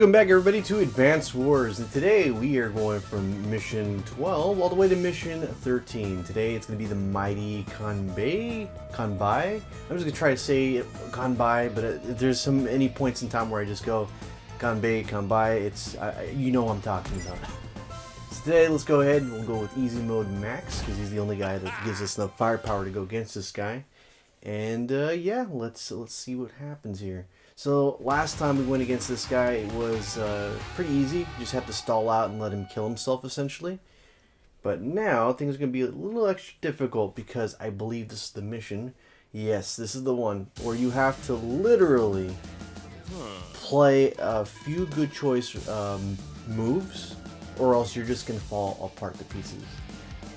Welcome back everybody to Advanced Wars, and today we are going from mission 12 all the way to mission 13. Today it's going to be the mighty Kanbai. I'm just going to try to say Kanbai, but there's any points in time where I just go Kanbai. It's you know what I'm talking about. So today let's go ahead and we'll go with easy mode max because he's the only guy that gives us enough firepower to go against this guy. And yeah, let's see what happens here. So last time we went against this guy, it was pretty easy. You just have to stall out and let him kill himself, essentially. But now things are going to be a little extra difficult because I believe this is the mission. Yes, this is the one where you have to literally play a few good choice moves, or else you're just going to fall apart to pieces.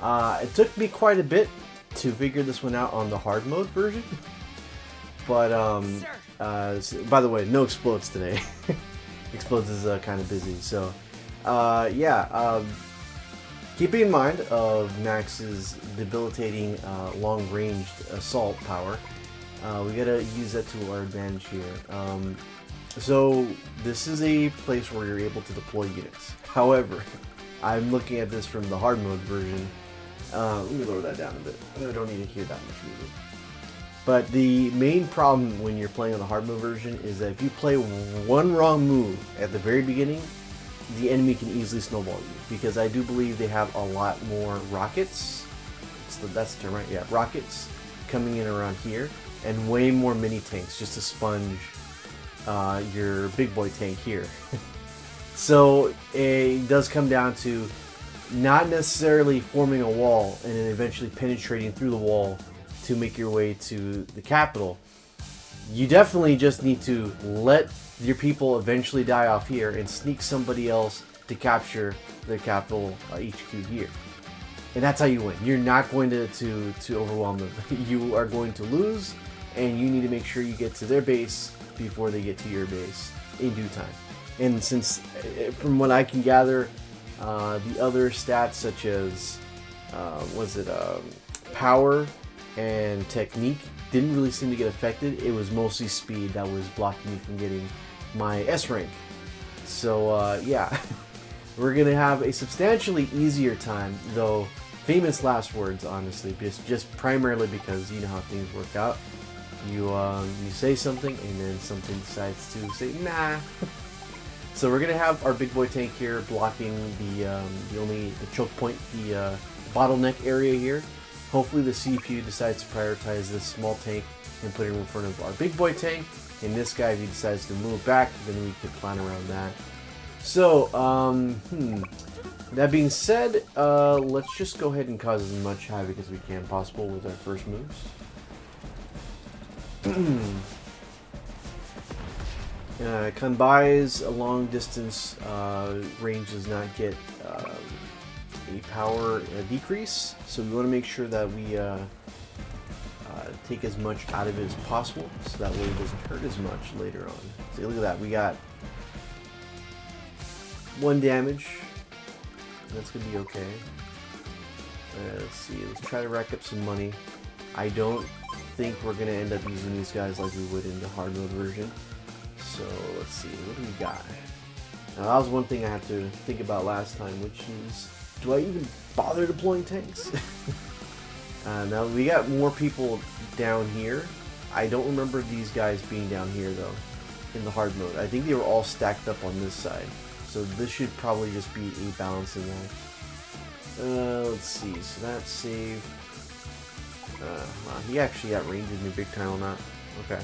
It took me quite a bit to figure this one out on the hard mode version. But by the way, no explodes today. Explodes is kind of busy, so yeah. Keeping in mind of Max's debilitating long-ranged assault power, we gotta use that to our advantage here. So this is a place where you're able to deploy units. However, I'm looking at this from the hard mode version. Let me lower that down a bit. I don't need to hear that much music. But the main problem when you're playing on the hard mode version is that if you play one wrong move at the very beginning, the enemy can easily snowball you. Because I do believe they have a lot more rockets. That's the term, right? Yeah, rockets coming in around here. And way more mini tanks just to sponge your big boy tank here. So it does come down to not necessarily forming a wall and then eventually penetrating through the wall to make your way to the capital. You definitely just need to let your people eventually die off here and sneak somebody else to capture their capital HQ here. And that's how you win. You're not going to overwhelm them. You are going to lose, and you need to make sure you get to their base before they get to your base in due time. And since, from what I can gather, the other stats such as, power and technique didn't really seem to get affected. It was mostly speed that was blocking me from getting my S rank. So yeah, we're gonna have a substantially easier time, though famous last words, honestly, just primarily because you know how things work out. You say something and then something decides to say nah. So we're gonna have our big boy tank here blocking the choke point, the bottleneck area here. Hopefully the CPU decides to prioritize this small tank and put it in front of our big boy tank. And this guy, if he decides to move back, then we could plan around that. So, that being said, let's just go ahead and cause as much havoc as we can possible with our first moves. Kanbai's long distance range does not get a power decrease, so we want to make sure that we take as much out of it as possible, so that way it doesn't hurt as much later on. See, look at that, we got 1 damage. That's gonna be okay. Let's see, let's try to rack up some money. I don't think we're gonna end up using these guys like we would in the hard mode version. So let's see, what do we got? Now that was one thing I had to think about last time, which is, do I even bother deploying tanks? Now we got more people down here. I don't remember these guys being down here though, in the hard mode. I think they were all stacked up on this side. So this should probably just be a balancing act. Let's see, so that saved. Wow, he actually outranged me big time on that. Okay.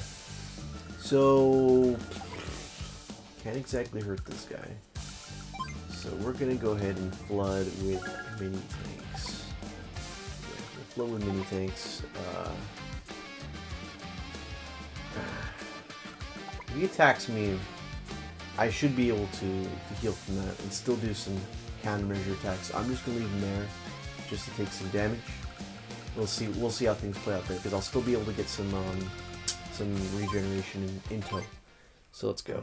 So, can't exactly hurt this guy. So we're gonna go ahead and flood with mini tanks. Yeah, we'll flood with mini tanks. If he attacks me, I should be able to heal from that and still do some countermeasure attacks. I'm just gonna leave him there just to take some damage. We'll see how things play out there, because I'll still be able to get some regeneration in tow. So let's go.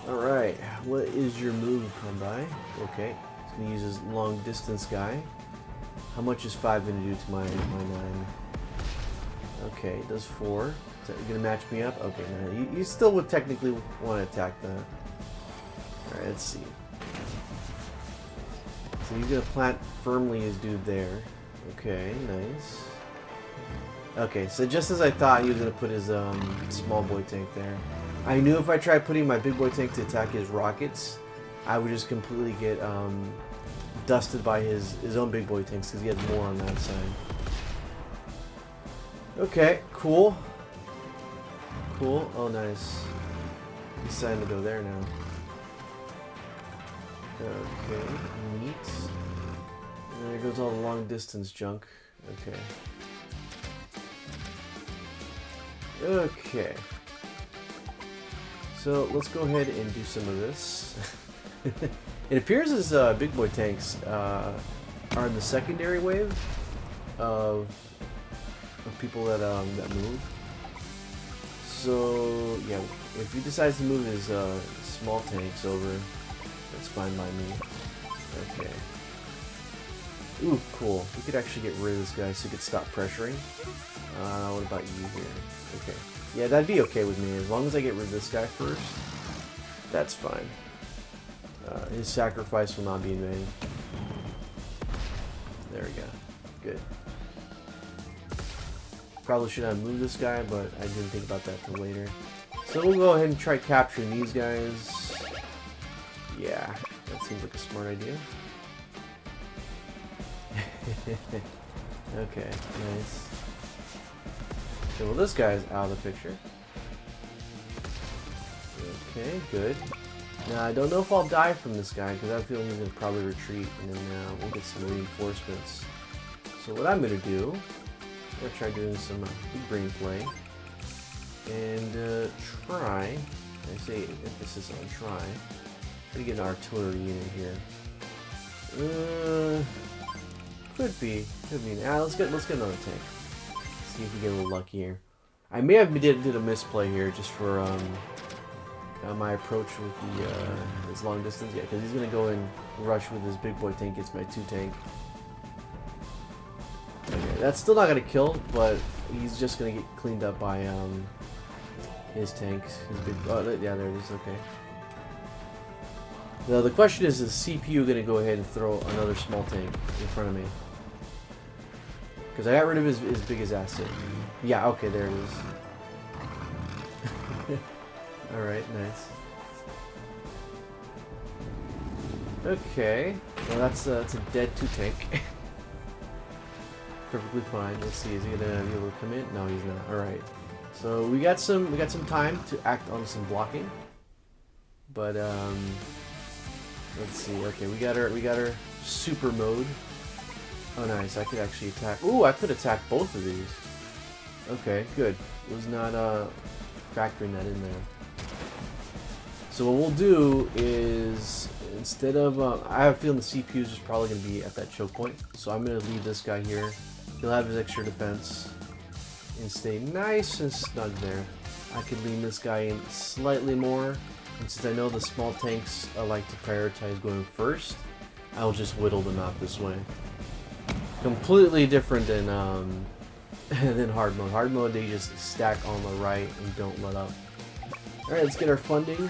Alright, what is your move, Kanbai? Okay, he's going to use his long distance guy. How much is 5 going to do to my 9? Okay, it does 4. Is You gonna match me up? Okay, no, you still would technically want to attack that. Alright, let's see. So he's gonna plant firmly his dude there. Okay, nice. Okay, so just as I thought, he was gonna put his small boy tank there. I knew if I tried putting my big boy tank to attack his rockets, I would just completely get dusted by his own big boy tanks because he has more on that side. Okay, cool. Cool. Oh, nice. He's deciding to go there now. Okay, neat. And there goes all the long distance junk. Okay. Okay. So let's go ahead and do some of this. It appears as big boy tanks are in the secondary wave of people that move. So yeah, if he decides to move his small tanks over, that's fine by me. Okay. Ooh, cool. We could actually get rid of this guy so he could stop pressuring. What about you here? Okay. Yeah, that'd be okay with me as long as I get rid of this guy first. That's fine. His sacrifice will not be in vain. There we go. Good. Probably should have moved this guy, but I didn't think about that till later. So we'll go ahead and try capturing these guys. Yeah, that seems like a smart idea. Okay, nice. Okay, well this guy's out of the picture. Okay, good. Now I don't know if I'll die from this guy because I have a feeling he's going to probably retreat and then we'll get some reinforcements. So what I'm going to do, I'm going to try doing some big brain play and try, I say emphasis on try to get an artillery unit here. Could be. Let's get another tank. See if we get a little lucky here. I may have did a misplay here just for my approach with the his long distance. Yeah, because he's gonna go and rush with his big boy tank. It's my 2 tank. Okay, that's still not gonna kill, but he's just gonna get cleaned up by his tanks. His big. Oh, yeah, there it is. Okay. Now the question is CPU gonna go ahead and throw another small tank in front of me? Because I got rid of his biggest asset. Yeah, okay, there it is. Alright, nice. Okay, well that's a dead 2 tank. Perfectly fine. Let's see, is he gonna be able to come in? No, he's not. Alright. So we got some time to act on some blocking. But let's see. Okay, we got our super mode. Oh, nice. I could actually attack. Ooh, I could attack both of these. Okay, good. Was not factoring that in there. So what we'll do is instead of I have a feeling the CPU is just probably going to be at that choke point. So I'm going to leave this guy here. He'll have his extra defense and stay nice and snug there. I could lean this guy in slightly more. And since I know the small tanks I like to prioritize going first, I'll just whittle them out this way. Completely different than than hard mode. Hard mode, they just stack on the right and don't let up. Alright, let's get our funding.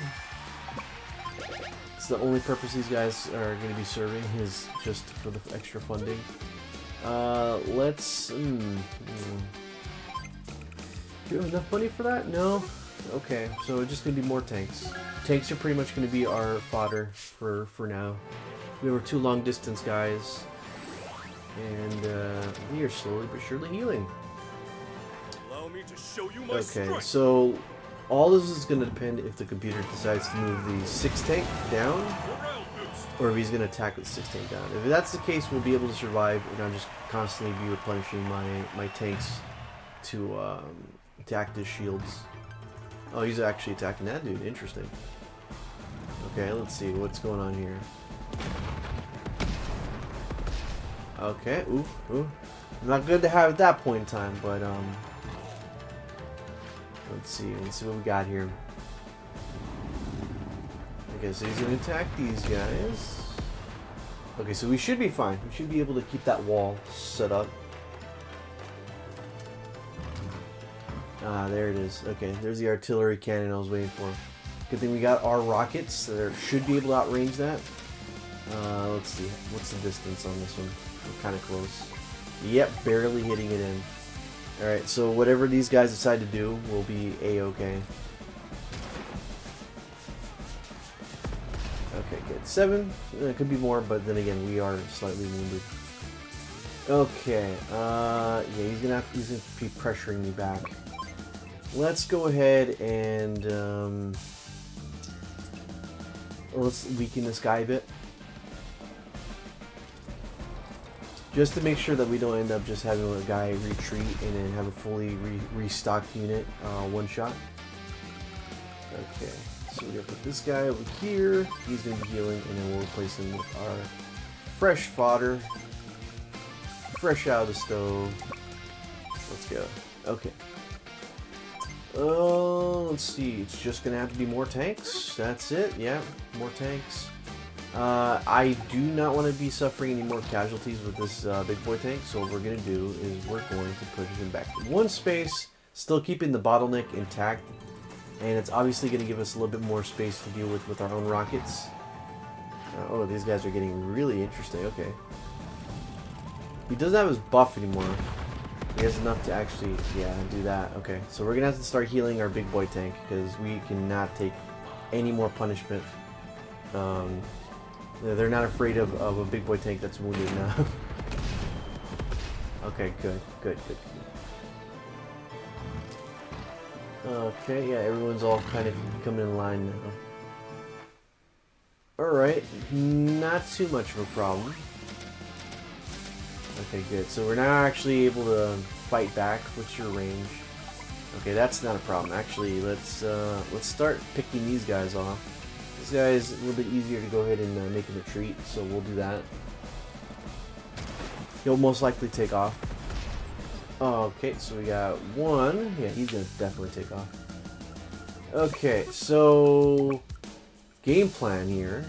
It's the only purpose these guys are going to be serving, is just for the extra funding. Let's... Do we have enough money for that? No? Okay, so it's just going to be more tanks. Tanks are pretty much going to be our fodder for now. We have our 2 long distance guys. And we are slowly but surely healing. Allow me to show you my Okay, strength. so all this is going to depend if the computer decides to move the 6 tank down, or if he's going to attack with 6 tank down. If that's the case, we'll be able to survive, and I'll just constantly be replenishing my tanks to attack his shields. Oh, he's actually attacking that dude. Interesting. Okay, let's see what's going on here. Okay, ooh. Not good to have at that point in time, but let's see what we got here. Okay, so he's gonna attack these guys. Okay, so we should be fine. We should be able to keep that wall set up. Ah, there it is. Okay, there's the artillery cannon I was waiting for. Good thing we got our rockets. That should be able to outrange that. Let's see. What's the distance on this one? We're kind of close. Yep, barely hitting it in. Alright, so whatever these guys decide to do will be A-okay. Okay, good. 7. It could be more, but then again, we are slightly wounded. Okay, yeah, he's gonna be pressuring me back. Let's go ahead and let's weaken this guy a bit. Just to make sure that we don't end up just having a guy retreat and then have a fully restocked unit one shot. Okay, so we're gonna put this guy over here. He's gonna be healing, and then we'll replace him with our fresh fodder. Fresh out of the stove. Let's go. Okay. Oh, let's see. It's just gonna have to be more tanks. That's it. Yeah, more tanks. I do not want to be suffering any more casualties with this big boy tank. So what we're gonna do is we're going to push him back to one space, still keeping the bottleneck intact, and it's obviously gonna give us a little bit more space to deal with our own rockets. Oh, these guys are getting really interesting. Okay. He doesn't have his buff anymore. He has enough to actually, yeah, do that. Okay, so we're gonna have to start healing our big boy tank because we cannot take any more punishment. They're not afraid of a big boy tank that's wounded now. Okay, good. Okay, yeah, everyone's all kind of coming in line now. Alright, not too much of a problem. Okay, good. So we're now actually able to fight back. What's your range? Okay, that's not a problem. Actually, let's start picking these guys off. This guy is a little bit easier to go ahead and make a retreat, so we'll do that. He'll most likely take off. Okay, so we got one. Yeah, he's gonna definitely take off. Okay, so game plan here.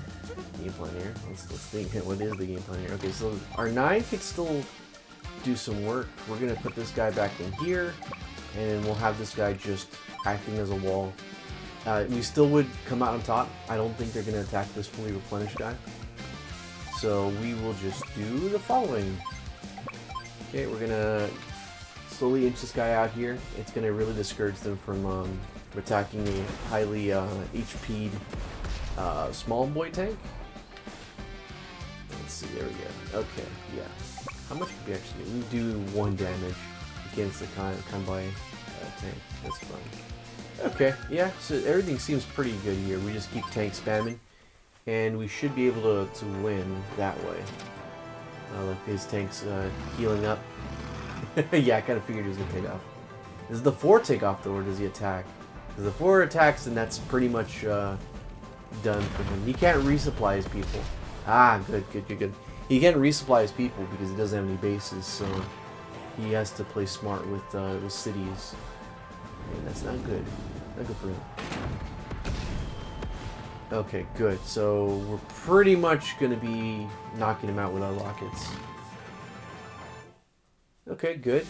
Let's think. What is the game plan here? Okay, so our 9 could still do some work. We're gonna put this guy back in here, and we'll have this guy just acting as a wall. We still would come out on top. I don't think they're gonna attack this fully replenished guy. So we will just do the following. Okay, we're gonna slowly inch this guy out here. It's gonna really discourage them from attacking a highly HP'd small boy tank. Let's see, there we go. Okay, yeah. How much could we actually do? We do 1 damage against the Kanbai tank. That's fine. Okay, yeah, so everything seems pretty good here. We just keep tank spamming, and we should be able to win that way. Look, his tank's healing up. Yeah, I kind of figured he was going to take off. Does the 4 take off, though, or does he attack? If the 4 attacks, then that's pretty much done for him. He can't resupply his people. Ah, good. He can't resupply his people because he doesn't have any bases, so he has to play smart with cities. And that's not good. Not good for him. Okay, good. So we're pretty much going to be knocking him out with our rockets. Okay, good.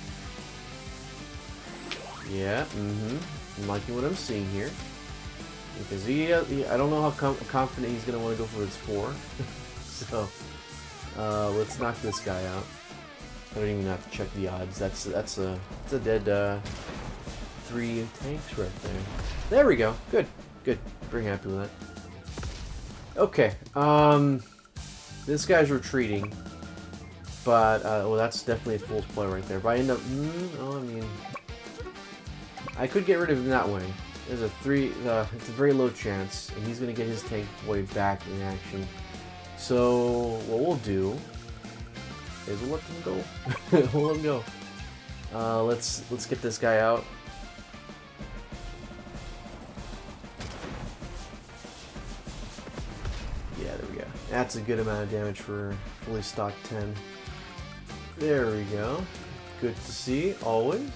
Yeah, I'm liking what I'm seeing here. Because I don't know how confident he's going to want to go for his 4. So, let's knock this guy out. I don't even have to check the odds. That's a dead 3 tanks right there. There we go. Good. Very happy with that. Okay. This guy's retreating. But, well, that's definitely a fool's play right there. But I end up, I mean, I could get rid of him that way. There's a it's a very low chance, and he's gonna get his tank way back in action. So what we'll do is we'll let him go. We'll let him go. Let's get this guy out. Yeah, there we go. That's a good amount of damage for fully stocked 10. There we go. Good to see, always.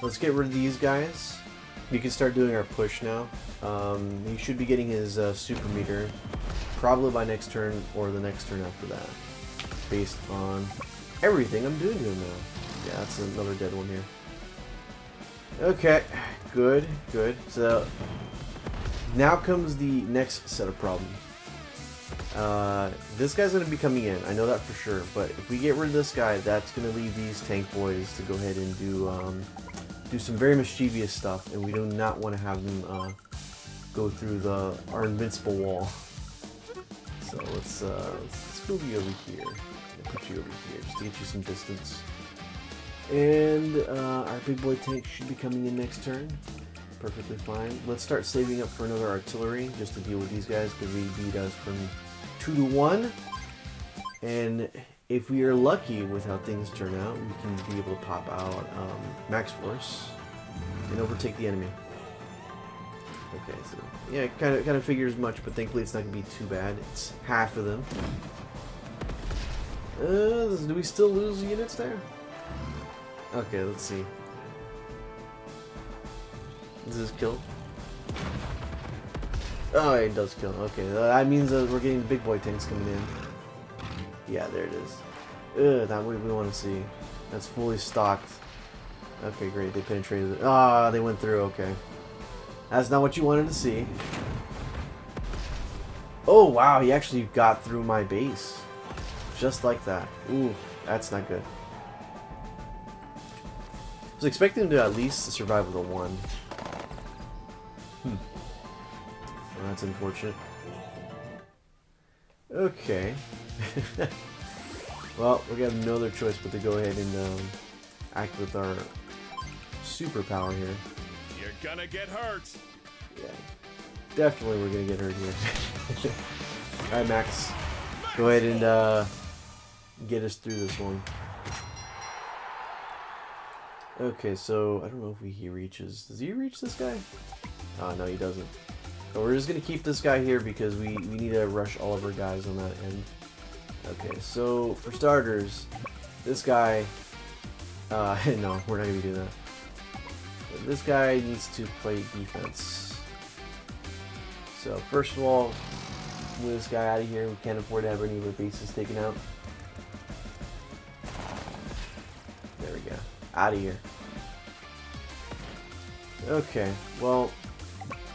Let's get rid of these guys. We can start doing our push now. He should be getting his super meter probably by next turn or the next turn after that, based on everything I'm doing to him now. Yeah, that's another dead one here. Okay, good, good. So now comes the next set of problems. This guy's going to be coming in. I know that for sure. But if we get rid of this guy, that's going to leave these tank boys to go ahead and do some very mischievous stuff, and we do not want to have them go through our invincible wall. So let's move you over here. I'll put you over here just to get you some distance. And our big boy tank should be coming in next turn. Perfectly fine. Let's start saving up for another artillery just to deal with these guys because they beat us from 2 to 1. And if we are lucky with how things turn out, we can be able to pop out max force and overtake the enemy. Okay, so yeah, kind of figures much, but thankfully it's not gonna be too bad. It's half of them. Do we still lose units there? Okay, let's see. Does this kill? Oh, it does kill. Okay, that means that we're getting big boy tanks coming in. Yeah, there it is. That's what we want to see. That's fully stocked. Okay, great. They penetrated it. Ah, they went through. Okay. That's not what you wanted to see. Oh, wow. He actually got through my base. Just like that. Ooh, that's not good. I was expecting him to at least survive with a 1. Well, that's unfortunate. Okay. Well, we got no other choice but to go ahead and act with our superpower here. You're gonna get hurt. Yeah, definitely we're gonna get hurt here. All right, Max, go ahead and get us through this one. Okay, so I don't know if he reaches. Does he reach this guy? Oh no, he doesn't. So we're just gonna keep this guy here because we need to rush all of our guys on that end. Okay, so for starters, this guy. No, we're not gonna be doing that. This guy needs to play defense. So first of all, move this guy out of here. We can't afford to have any of our bases taken out. There we go. Out of here. Okay, well,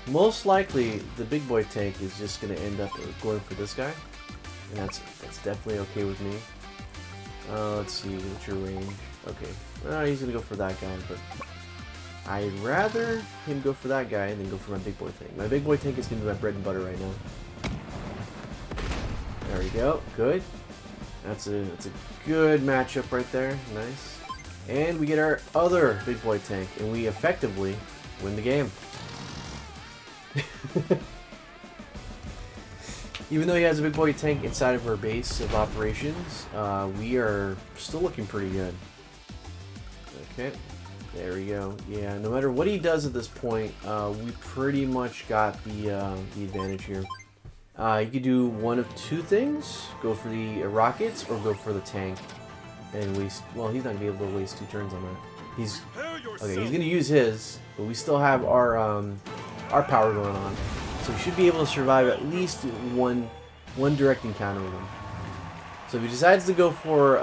most likely the big boy tank is just going to end up going for this guy, and that's definitely okay with me. Let's see, what's your range? Okay, he's going to go for that guy, but I'd rather him go for that guy than go for my big boy tank. My big boy tank is going to be my bread and butter right now. There we go, good. That's a good matchup right there, nice. And we get our other big boy tank, and we effectively win the game. Even though he has a big boy tank inside of our base of operations, we are still looking pretty good. Okay, there we go. Yeah, no matter what he does at this point, we pretty much got the advantage here. You could do one of two things: go for the rockets or go for the tank. And waste. Well, he's not gonna be able to waste 2 turns on that. He's okay. He's gonna use his, but we still have our power going on, so we should be able to survive at least one direct encounter with him. So if he decides to go for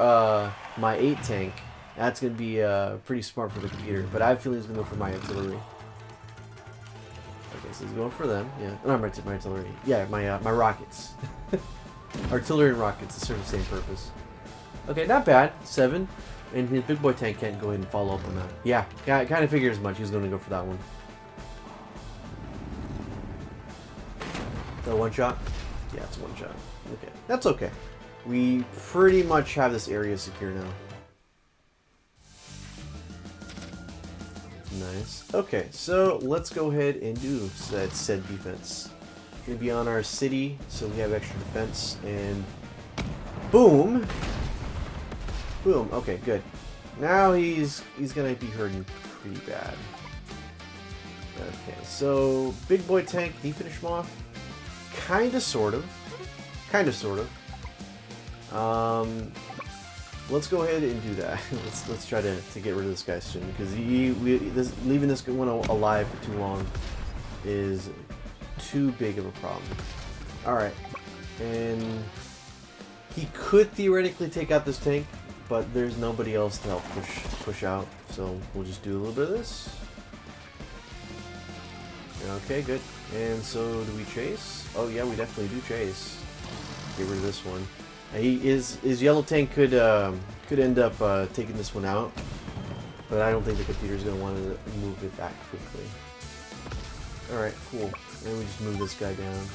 my 8 tank, that's gonna be pretty smart for the computer. But I have a feeling he's gonna go for my artillery. Okay, so he's going for them. Yeah, not my artillery. Yeah, my rockets. Artillery and rockets serve the same purpose. Okay, not bad. 7. And his big boy tank can't go ahead and follow up on that. Yeah, kind of figured as much. He's going to go for that one. Is that a 1-shot? Yeah, it's a 1-shot. Okay, that's okay. We pretty much have this area secure now. Nice. Okay, so let's go ahead and do said defense. Going to be on our city, so we have extra defense. And boom! Boom. Okay, good. Now he's gonna be hurting pretty bad. Okay, so big boy tank, can he finish him off? Kinda, sort of. Kinda, sort of. Let's go ahead and do that. let's try to get rid of this guy soon, because leaving this one alive for too long is too big of a problem. All right, and he could theoretically take out this tank, but there's nobody else to help push out, so we'll just do a little bit of this. Okay, good. And so do we chase? Oh yeah, we definitely do chase. Get rid of this one. His yellow tank could end up taking this one out, but I don't think the computer's gonna want to move it that quickly. All right, cool. And we just move this guy down.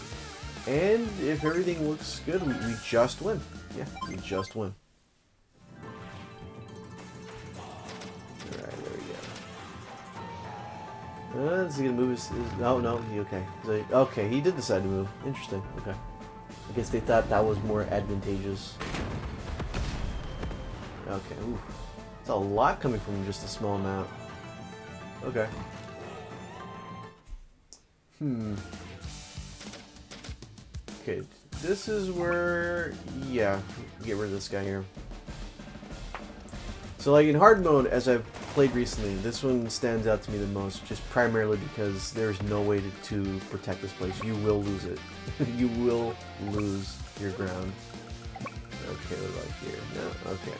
And if everything looks good, we just win. Yeah, we just win. Alright, there we go. Is he gonna move his oh no, okay. Okay, he did decide to move. Interesting, okay. I guess they thought that was more advantageous. Okay, ooh. It's a lot coming from just a small amount. Okay. Okay, this is where, yeah, get rid of this guy here. So like in hard mode, as I've played recently, this one stands out to me the most, just primarily because there's no way to protect this place. You will lose it. You will lose your ground. Okay, what about here? No? Okay.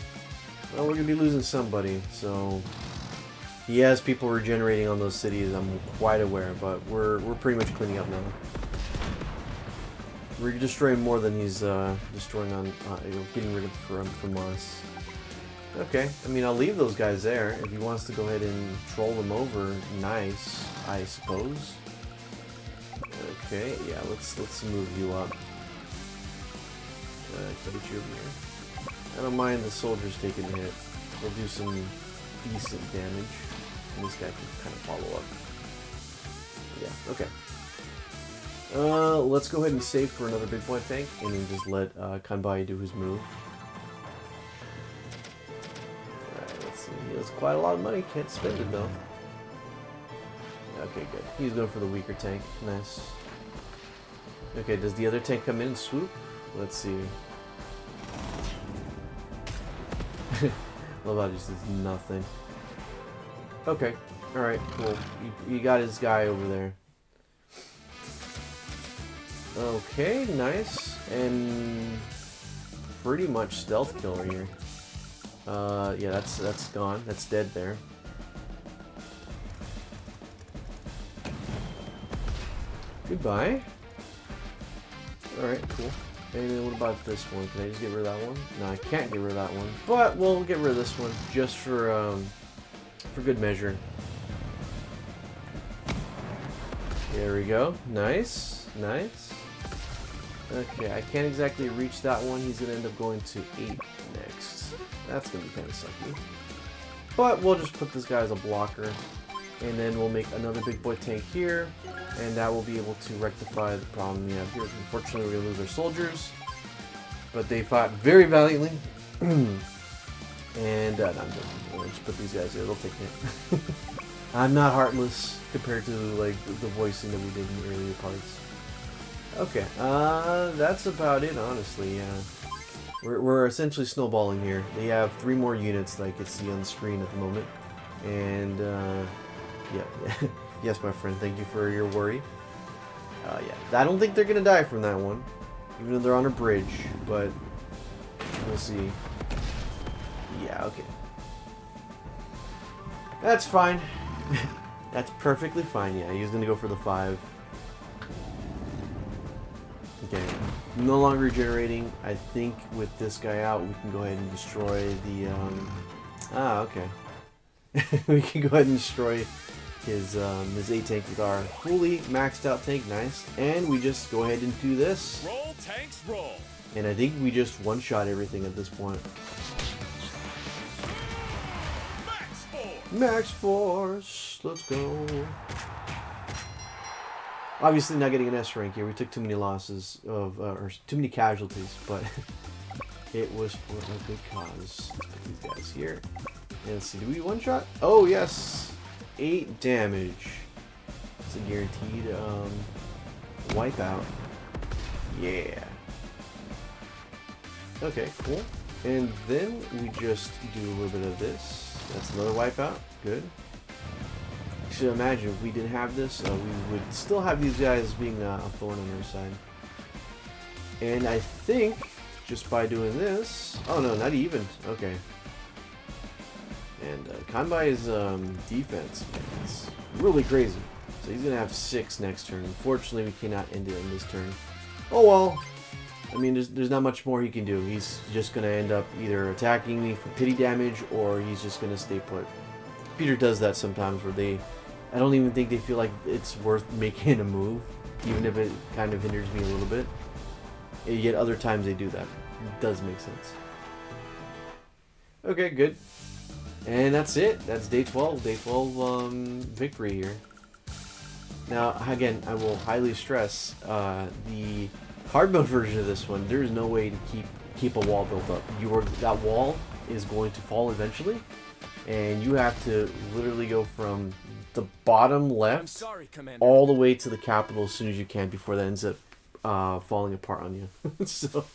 Well, we're going to be losing somebody, so... He has people regenerating on those cities, I'm quite aware, but we're pretty much cleaning up now. We're destroying more than he's destroying on, getting rid of from us. Okay, I mean, I'll leave those guys there. If he wants to go ahead and troll them over, nice, I suppose. Okay, yeah, let's move you up. Can I get you over here? I don't mind the soldiers taking a hit. They'll do some decent damage. And this guy can kind of follow up. Yeah, okay. Let's go ahead and save for another big boy tank, and then just let Kanbai do his move. Alright, let's see. He has quite a lot of money. Can't spend it, though. Okay, good. He's going for the weaker tank. Nice. Okay, does the other tank come in and swoop? Let's see. Love how just does nothing. Okay. Alright, cool. You got his guy over there. Okay, nice. And pretty much stealth killer here. Yeah, that's gone. That's dead there. Goodbye. Alright, cool. And then what about this one? Can I just get rid of that one? No, I can't get rid of that one. But we'll get rid of this one just for good measure. There we go. Nice. Nice. Okay, I can't exactly reach that one. He's going to end up going to 8 next. That's going to be kind of sucky. But we'll just put this guy as a blocker. And then we'll make another big boy tank here. And that will be able to rectify the problem we have here. Unfortunately, we're going to lose our soldiers. But they fought very valiantly. And no, I'm joking. I'll just put these guys here. They'll take it. I'm not heartless compared to like the voicing that we did in the earlier parts. Okay, that's about it, honestly. Yeah, we're essentially snowballing here. They have 3 more units that I can see on the screen at the moment, and yeah, yes, my friend. Thank you for your worry. Yeah, I don't think they're gonna die from that one, even though they're on a bridge. But we'll see. Yeah, okay. That's fine. That's perfectly fine, yeah. He's gonna go for the 5. Okay. No longer regenerating. I think with this guy out, we can go ahead and destroy the, okay. We can go ahead and destroy his 8 tank with our fully maxed out tank. Nice. And we just go ahead and do this. Roll, tanks, roll. And I think we just one-shot everything at this point. Max Force, let's go. Obviously not getting an S rank here. We took too many losses of, or too many casualties, but it was for a good cause. Let's put these guys here. And let's see, do we one shot? Oh yes, 8 damage. It's a guaranteed wipeout. Yeah. Okay, cool. And then we just do a little bit of this. That's another wipeout. Good. Actually, imagine if we didn't have this, we would still have these guys being a thorn on our side. And I think just by doing this... Oh no, not even. Okay. And Kanbai's defense, man, it's really crazy. So he's gonna have 6 next turn. Unfortunately, we cannot end it in this turn. Oh well. I mean, there's not much more he can do. He's just gonna end up either attacking me for pity damage, or he's just gonna stay put. Peter does that sometimes, where I don't even think they feel like it's worth making a move, even if it kind of hinders me a little bit. Yet other times they do that. It does make sense. Okay, good. And that's it. That's day 12. Day 12 victory here. Now, again, I will highly stress the hard mode version of this one. There is no way to keep a wall built up. That wall is going to fall eventually, and you have to literally go from the bottom left all the way to the capital as soon as you can before that ends up falling apart on you. So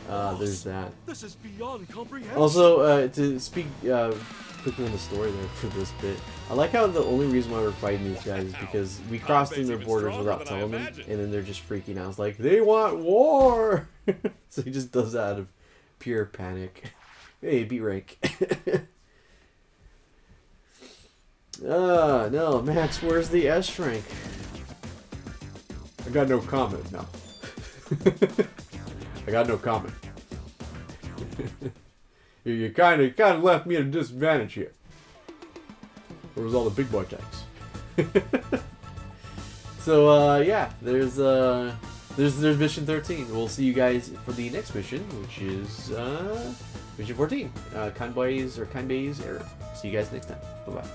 there's that. This is beyond comprehension. Also, to speak quickly on the story there for this bit, I like how the only reason why we're fighting these guys is because we crossed in their borders without telling them, and then they're just freaking out. It's like, they want war! So he just does that out of pure panic. Hey, beat rank. No, Max, where's the S rank? I got no comment now. I got no comment. You kind of left me at a disadvantage here. Where was all the big boy tanks? So yeah, there's mission 13. We'll see you guys for the next mission, which is mission 14. Kanbei's error. See you guys next time. Bye bye.